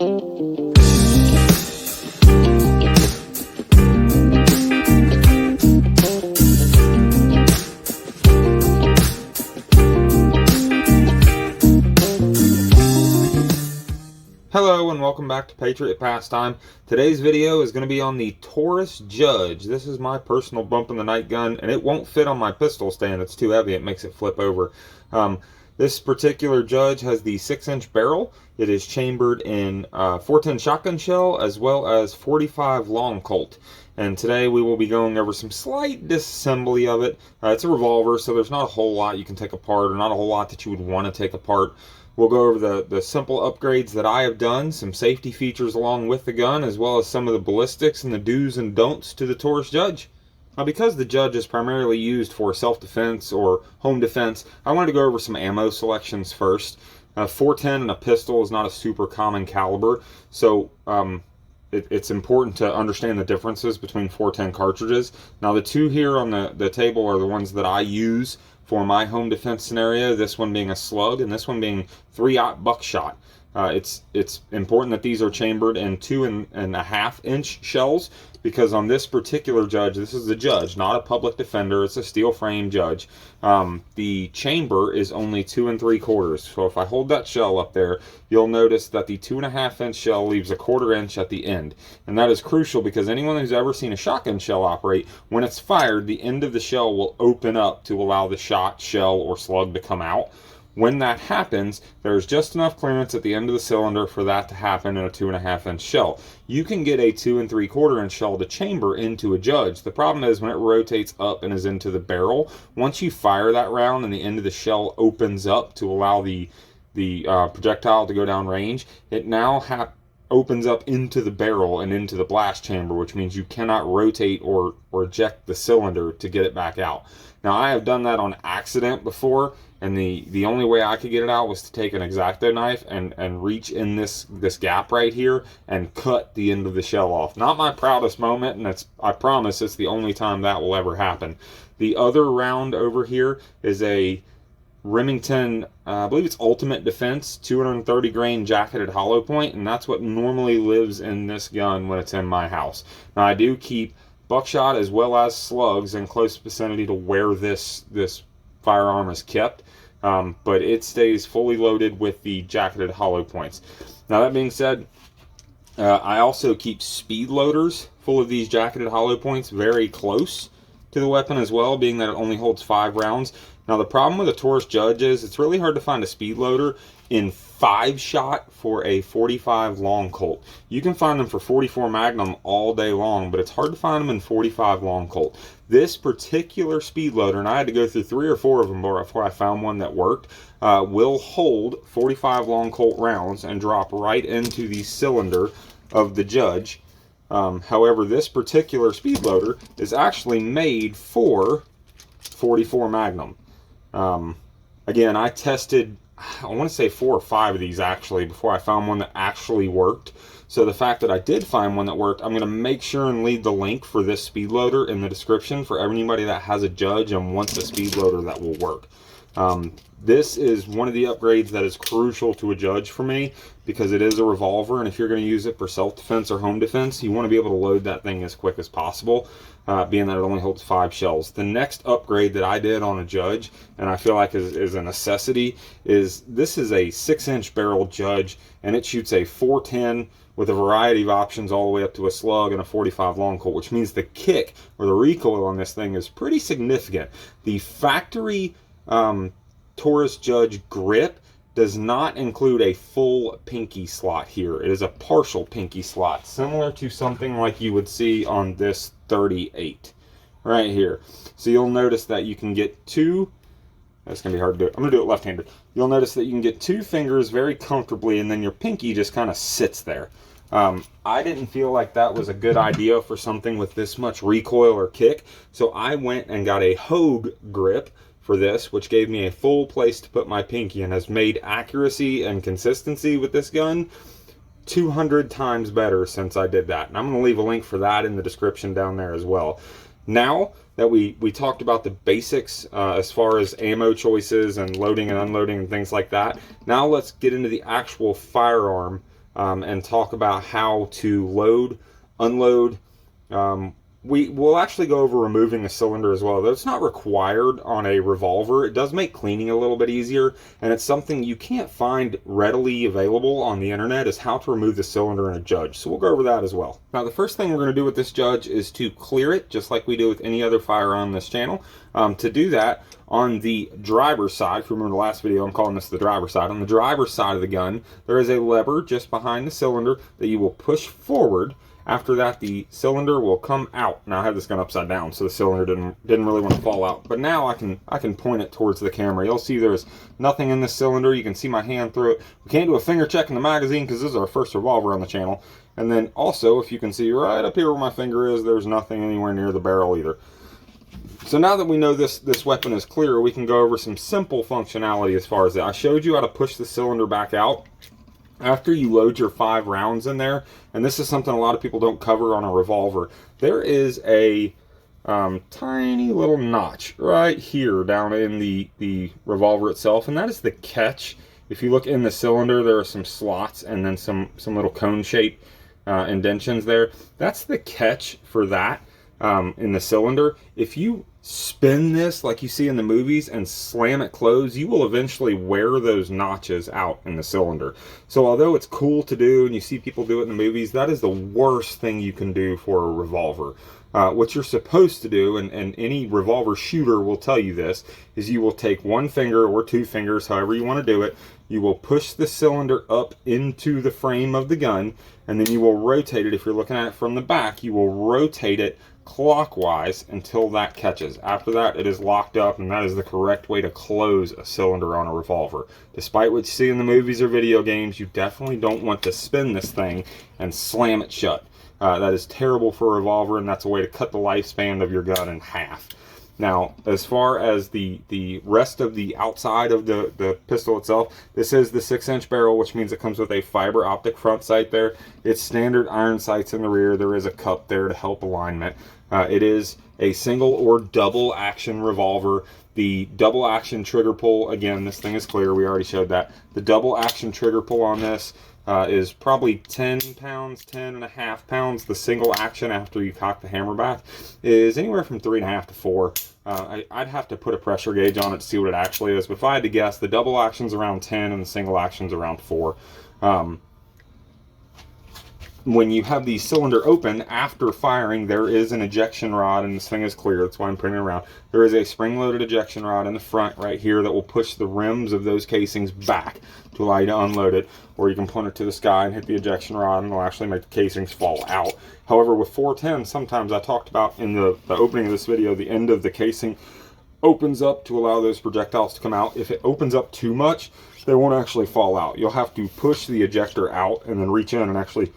Hello and welcome back to Patriot Pastime. Today's video is going to be on the Taurus Judge. This is my personal bump in the night gun, and it won't fit on my pistol stand. It's too heavy. It makes it flip over. This particular Judge has the 6-inch barrel. It is chambered in 410 shotgun shell as well as 45 long Colt. And today we will be going over some slight disassembly of it. It's a revolver, so there's not a whole lot you can take apart, or not a whole lot that you would want to take apart. We'll go over the simple upgrades that I have done, some safety features along with the gun, as well as some of the ballistics and the do's and don'ts to the Taurus Judge. Now, because the Judge is primarily used for self-defense or home defense, I wanted to go over some ammo selections first. 410 in a pistol is not a super common caliber, so it's important to understand the differences between 410 cartridges. Now, the two here on the table are the ones that I use for my home defense scenario, this one being a slug and this one being 3-aught buckshot. It's important that these are chambered in 2.5-inch shells, because on this particular Judge, this is the Judge, not a public defender, it's a steel frame Judge. The chamber is only 2 3/4. So if I hold that shell up there, you'll notice that the 2.5-inch shell leaves a 1/4 inch at the end. And that is crucial because anyone who's ever seen a shotgun shell operate, when it's fired, the end of the shell will open up to allow the shot, shell, or slug to come out. When that happens, there's just enough clearance at the end of the cylinder for that to happen in a 2.5-inch shell. You can get a 2 3/4-inch shell to chamber into a Judge. The problem is when it rotates up and is into the barrel, once you fire that round and the end of the shell opens up to allow the projectile to go down range, it now opens up into the barrel and into the blast chamber, which means you cannot rotate or eject the cylinder to get it back out. Now, I have done that on accident before, and the only way I could get it out was to take an X-Acto knife and reach in this gap right here and cut the end of the shell off. Not my proudest moment, and I promise it's the only time that will ever happen. The other round over here is a Remington, I believe it's Ultimate Defense 230 grain jacketed hollow point, and that's what normally lives in this gun when it's in my house. Now, I do keep buckshot as well as slugs in close vicinity to where this firearm is kept, but it stays fully loaded with the jacketed hollow points. Now, that being said, I also keep speed loaders full of these jacketed hollow points very close to the weapon as well, being that it only holds 5 rounds. Now, the problem with a Taurus Judge is it's really hard to find a speed loader in 5-shot for a 45 long Colt. You can find them for 44 Magnum all day long, but it's hard to find them in 45 long Colt. This particular speed loader, and I had to go through 3 or 4 of them before I found one that worked, will hold 45 long Colt rounds and drop right into the cylinder of the Judge. However, this particular speed loader is actually made for 44 Magnum. Again, I tested, I want to say 4 or 5 of these actually before I found one that actually worked. So the fact that I did find one that worked, I'm going to make sure and leave the link for this speed loader in the description for anybody that has a Judge and wants a speed loader that will work. This is one of the upgrades that is crucial to a Judge for me, because it is a revolver, and if you're going to use it for self-defense or home defense, you want to be able to load that thing as quick as possible, being that it only holds 5 shells. The next upgrade that I did on a Judge, and I feel like is a necessity, is this is a 6-inch barrel Judge, and it shoots a 410 with a variety of options all the way up to a slug and a 45 long Colt, which means the kick or the recoil on this thing is pretty significant. The factory Taurus Judge grip does not include a full pinky slot here. It is a partial pinky slot, similar to something like you would see on this 38 right here. So you'll notice that you can get 2, that's going to be hard to do. I'm going to do it left-handed. You'll notice that you can get 2 fingers very comfortably, and then your pinky just kind of sits there. I didn't feel like that was a good idea for something with this much recoil or kick, so I went and got a Hogue grip for this, which gave me a full place to put my pinky and has made accuracy and consistency with this gun 200 times better since I did that. And I'm going to leave a link for that in the description down there as well. Now that we talked about the basics as far as ammo choices and loading and unloading and things like that, now let's get into the actual firearm and talk about how to load, unload. We will actually go over removing a cylinder as well, though it's not required on a revolver. It does make cleaning a little bit easier, and it's something you can't find readily available on the internet, is how to remove the cylinder in a Judge. So we'll go over that as well. Now, the first thing we're going to do with this Judge is to clear it, just like we do with any other firearm on this channel. To do that, on the driver's side, if you remember the last video, I'm calling this the driver's side. On the driver's side of the gun, there is a lever just behind the cylinder that you will push forward. After that, the cylinder will come out. Now, I have this gun upside down, so the cylinder didn't really want to fall out. But now I can point it towards the camera. You'll see there's nothing in the cylinder. You can see my hand through it. We can't do a finger check in the magazine because this is our first revolver on the channel. And then also, if you can see right up here where my finger is, there's nothing anywhere near the barrel either. So now that we know this weapon is clear, we can go over some simple functionality as far as that. I showed you how to push the cylinder back out after you load your 5 rounds in there, and this is something a lot of people don't cover on a revolver. There is a tiny little notch right here down in the revolver itself, and that is the catch. If you look in the cylinder, there are some slots and then some little cone-shaped indentions there. That's the catch for that in the cylinder. If you spin this like you see in the movies and slam it closed, you will eventually wear those notches out in the cylinder. So although it's cool to do and you see people do it in the movies, that is the worst thing you can do for a revolver. What you're supposed to do, and any revolver shooter will tell you this, is you will take 1 finger or 2 fingers, however you want to do it. You will push the cylinder up into the frame of the gun, and then you will rotate it. If you're looking at it from the back, you will rotate it clockwise until that catches. After that, it is locked up, and that is the correct way to close a cylinder on a revolver. Despite what you see in the movies or video games, you definitely don't want to spin this thing and slam it shut. That is terrible for a revolver, and that's a way to cut the lifespan of your gun in half. Now, as far as the rest of the outside of the pistol itself, this is the 6-inch barrel, which means it comes with a fiber optic front sight there. It's standard iron sights in the rear. There is a cup there to help alignment. It is a single or double action revolver. The double action trigger pull, again, this thing is clear. We already showed that. The double action trigger pull on this is probably 10 pounds, 10.5 pounds. The single action after you cock the hammer back is anywhere from 3.5 to 4. I'd have to put a pressure gauge on it to see what it actually is, but if I had to guess, the double action's around 10 and the single action's around 4. When you have the cylinder open after firing, there is an ejection rod, and this thing is clear. That's why I'm putting it around. There is a spring-loaded ejection rod in the front right here that will push the rims of those casings back to allow you to unload it, or you can point it to the sky and hit the ejection rod, and it'll actually make the casings fall out. However, with 410, sometimes I talked about in the opening of this video, the end of the casing opens up to allow those projectiles to come out. If it opens up too much, they won't actually fall out. You'll have to push the ejector out and then reach in and actually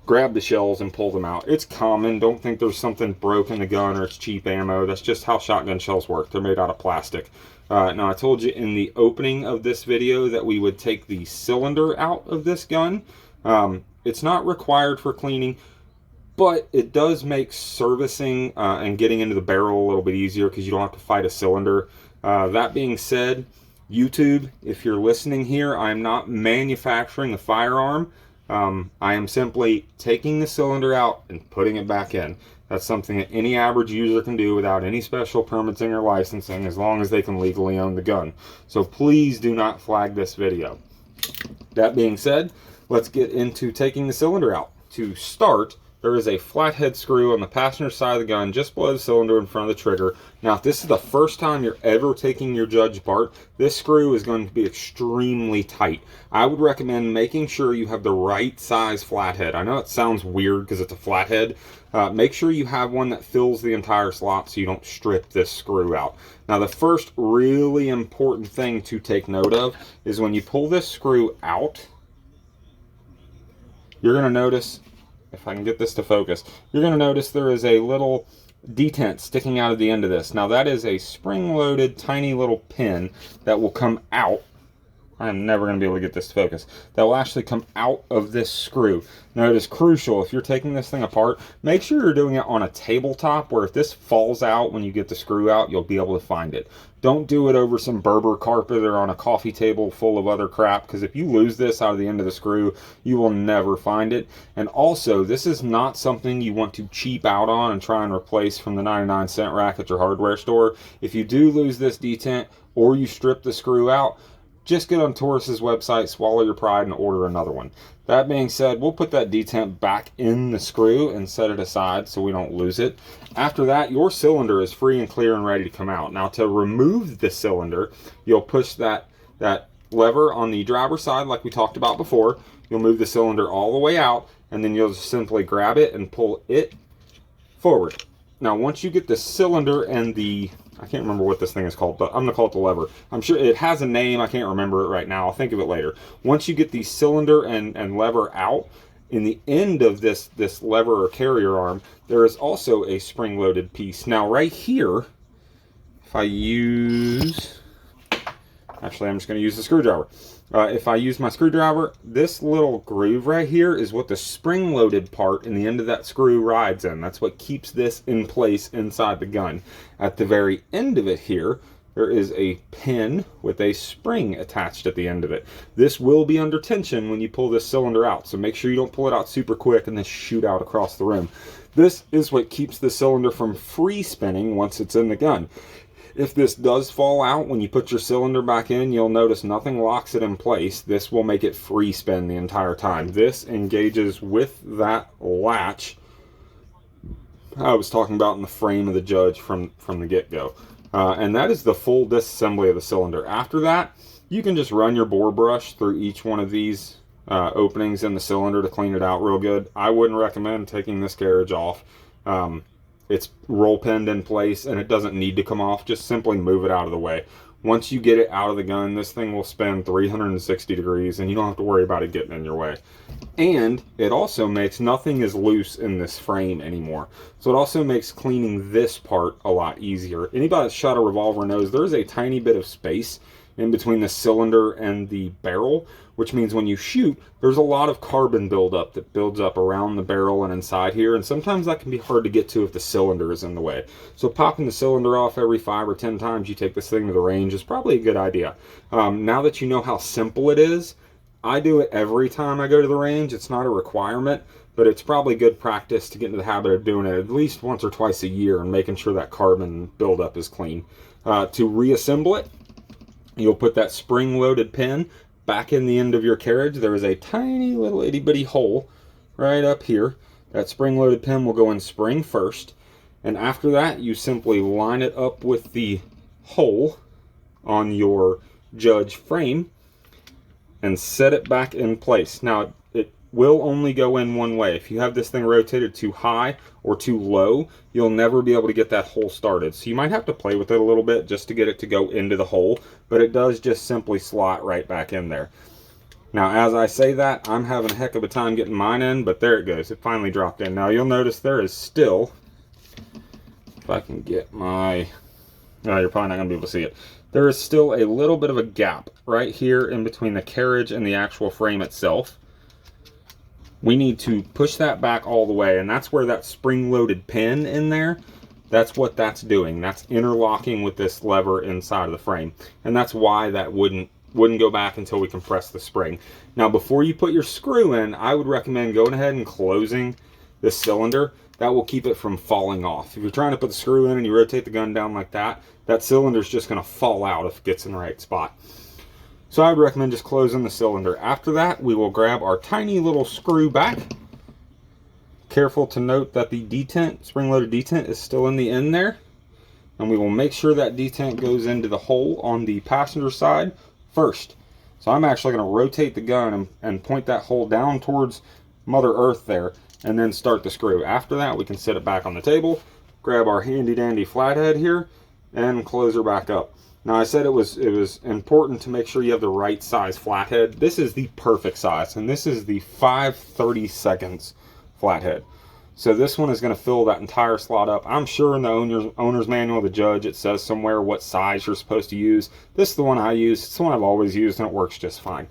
grab the shells and pull them out. It's common. Don't think there's something broke in the gun or it's cheap ammo. That's just how shotgun shells work. They're made out of plastic. Now, I told you in the opening of this video that we would take the cylinder out of this gun. It's not required for cleaning, but it does make servicing and getting into the barrel a little bit easier because you don't have to fight a cylinder. That being said, YouTube, if you're listening here, I'm not manufacturing a firearm. I am simply taking the cylinder out and putting it back in. That's something that any average user can do without any special permitting or licensing, as long as they can legally own the gun. So please do not flag this video. That being said, let's get into taking the cylinder out. To start, there is a flathead screw on the passenger side of the gun just below the cylinder in front of the trigger. Now, if this is the first time you're ever taking your Judge apart, this screw is going to be extremely tight. I would recommend making sure you have the right size flathead. I know it sounds weird because it's a flathead. Make sure you have one that fills the entire slot so you don't strip this screw out. Now, the first really important thing to take note of is when you pull this screw out, you're going to notice, if I can get this to focus, you're going to notice there is a little detent sticking out of the end of this. Now, that is a spring-loaded tiny little pin that will come out I am never going to be able to get this to focus, that will actually come out of this screw. Now, it is crucial, if you're taking this thing apart, make sure you're doing it on a tabletop where if this falls out when you get the screw out, you'll be able to find it. Don't do it over some Berber carpet or on a coffee table full of other crap, because if you lose this out of the end of the screw, you will never find it. And also, this is not something you want to cheap out on and try and replace from the 99-cent rack at your hardware store. If you do lose this detent or you strip the screw out, just get on Taurus's website, swallow your pride, and order another one. That being said, we'll put that detent back in the screw and set it aside so we don't lose it. After that, your cylinder is free and clear and ready to come out. Now, to remove the cylinder, you'll push that lever on the driver's side like we talked about before. You'll move the cylinder all the way out, and then you'll just simply grab it and pull it forward. Now, once you get the cylinder and the, I can't remember what this thing is called, but I'm going to call it the lever. I'm sure it has a name. I can't remember it right now. I'll think of it later. Once you get the cylinder and lever out, in the end of this lever or carrier arm, there is also a spring-loaded piece. Now, right here, if I use, actually, I'm just going to use the screwdriver. If I use my screwdriver, this little groove right here is what the spring-loaded part in the end of that screw rides in. That's what keeps this in place inside the gun. At the very end of it here, there is a pin with a spring attached at the end of it. This will be under tension when you pull this cylinder out, so make sure you don't pull it out super quick and then shoot out across the room. This is what keeps the cylinder from free spinning once it's in the gun. If this does fall out when you put your cylinder back in, you'll notice nothing locks it in place. This will make it free spin the entire time. This engages with that latch I was talking about in the frame of the Judge from the get-go. And that is the full disassembly of the cylinder. After that, you can just run your bore brush through each one of these openings in the cylinder to clean it out real good. I wouldn't recommend taking this carriage off. It's roll pinned in place and it doesn't need to come off. Just simply move it out of the way. Once you get it out of the gun, this thing will spin 360 degrees and you don't have to worry about it getting in your way. And it also makes nothing is loose in this frame anymore. So it also makes cleaning this part a lot easier. Anybody that's shot a revolver knows there's a tiny bit of space in between the cylinder and the barrel, which means when you shoot, there's a lot of carbon buildup that builds up around the barrel and inside here, and sometimes that can be hard to get to if the cylinder is in the way. So popping the cylinder off every 5 or 10 times you take this thing to the range is probably a good idea. Now that you know how simple it is, I do it every time I go to the range. It's not a requirement, but it's probably good practice to get into the habit of doing it at least once or twice a year and making sure that carbon buildup is clean. To reassemble it, you'll put that spring-loaded pin back in the end of your carriage. There is a tiny little itty-bitty hole right up here. That spring-loaded pin will go in spring first, and after that, you simply line it up with the hole on your Judge frame and set it back in place. Now, it will only go in one way. If you have this thing rotated too high or too low, you'll never be able to get that hole started. So you might have to play with it a little bit just to get it to go into the hole, but it does just simply slot right back in there. Now, as I say that, I'm having a heck of a time getting mine in, but there it goes. It finally dropped in. Now, you'll notice there is still, if I can get my, oh, you're probably not going to be able to see it. There is still a little bit of a gap right here in between the carriage and the actual frame itself. We need to push that back all the way, and that's where that spring-loaded pin in there, that's what that's doing. That's interlocking with this lever inside of the frame, and that's why that wouldn't go back until we compress the spring. Now, before you put your screw in, I would recommend going ahead and closing this cylinder. That will keep it from falling off. If you're trying to put the screw in and you rotate the gun down like that, that cylinder is just going to fall out if it gets in the right spot. So I would recommend just closing the cylinder. After that, we will grab our tiny little screw back. Careful to note that the detent, spring-loaded detent, is still in the end there. And we will make sure that detent goes into the hole on the passenger side first. So I'm actually going to rotate the gun and point that hole down towards Mother Earth there, and then start the screw. After that, we can set it back on the table, grab our handy-dandy flathead here, and close her back up. Now, I said it was important to make sure you have the right size flathead. This is the perfect size, and this is the 5/32 flathead. So this one is going to fill that entire slot up. I'm sure in the owner's manual of the Judge it says somewhere what size you're supposed to use. This is the one I use. It's the one I've always used and it works just fine.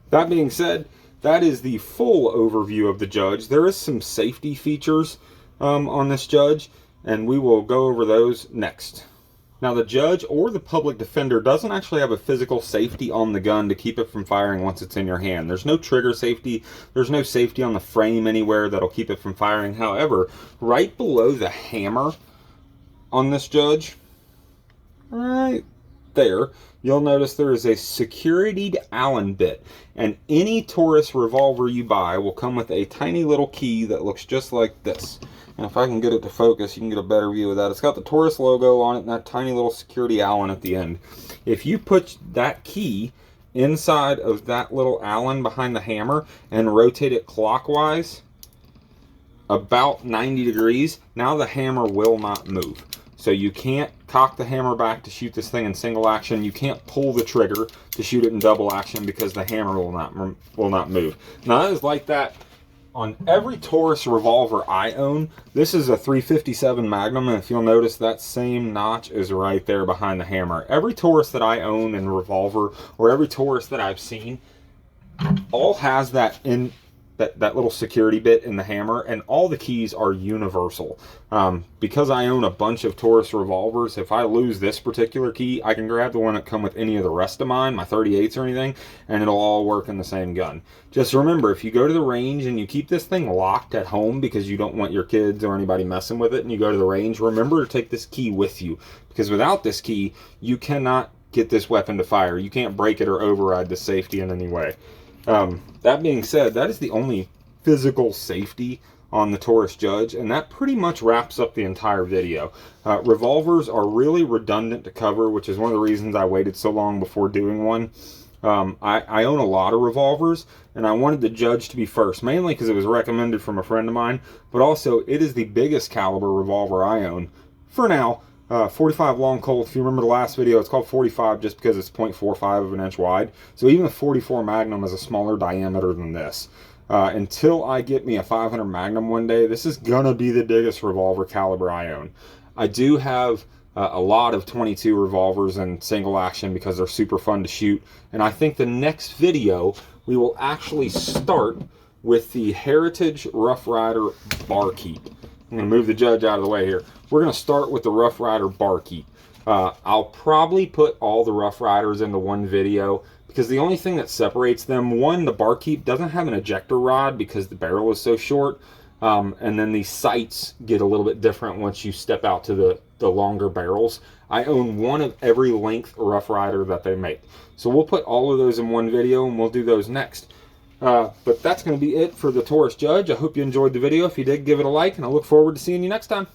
That being said, that is the full overview of the Judge. There is some safety features on this Judge, and we will go over those next. Now, the Judge or the Public Defender doesn't actually have a physical safety on the gun to keep it from firing once it's in your hand. There's no trigger safety. There's no safety on the frame anywhere that'll keep it from firing. However, right below the hammer on this Judge, right there, you'll notice there is a securityed Allen bit. And any Taurus revolver you buy will come with a tiny little key that looks just like this. And if I can get it to focus, you can get a better view of that. It's got the Taurus logo on it and that tiny little security Allen at the end. If you put that key inside of that little Allen behind the hammer and rotate it clockwise about 90 degrees, now the hammer will not move. So you can't cock the hammer back to shoot this thing in single action. You can't pull the trigger to shoot it in double action because the hammer will not move. Now that is like that on every Taurus revolver I own. This is a 357 Magnum, and if you'll notice, that same notch is right there behind the hammer. Every Taurus that I own in revolver, or every Taurus that I've seen, all has that in that little security bit in the hammer, and all the keys are universal. Because I own a bunch of Taurus revolvers, if I lose this particular key, I can grab the one that come with any of the rest of mine, my 38s or anything, and it'll all work in the same gun. Just remember, if you go to the range and you keep this thing locked at home because you don't want your kids or anybody messing with it, and you go to the range, remember to take this key with you, because without this key, you cannot get this weapon to fire. You can't break it or override the safety in any way. That being said, that is the only physical safety on the Taurus Judge, and that pretty much wraps up the entire video. Revolvers are really redundant to cover, which is one of the reasons I waited so long before doing one. I own a lot of revolvers, and I wanted the Judge to be first, mainly because it was recommended from a friend of mine, but also it is the biggest caliber revolver I own for now. 45 long Colt. If you remember the last video, it's called 45 just because it's 0.45 of an inch wide. So even the 44 Magnum is a smaller diameter than this. Until I get me a 500 Magnum one day, this is gonna be the biggest revolver caliber I own. I do have a lot of 22 revolvers in single action because they're super fun to shoot. And I think the next video we will actually start with the Heritage Rough Rider Barkeep. I'm going to move the Judge out of the way here. We're going to start with the Rough Rider Barkeep. I'll probably put all the Rough Riders into one video because the only thing that separates them, one, the Barkeep doesn't have an ejector rod because the barrel is so short, and then the sights get a little bit different once you step out to the longer barrels. I own one of every length Rough Rider that they make. So we'll put all of those in one video and we'll do those next. But that's going to be it for the Taurus Judge. I hope you enjoyed the video. If you did, give it a like, and I look forward to seeing you next time.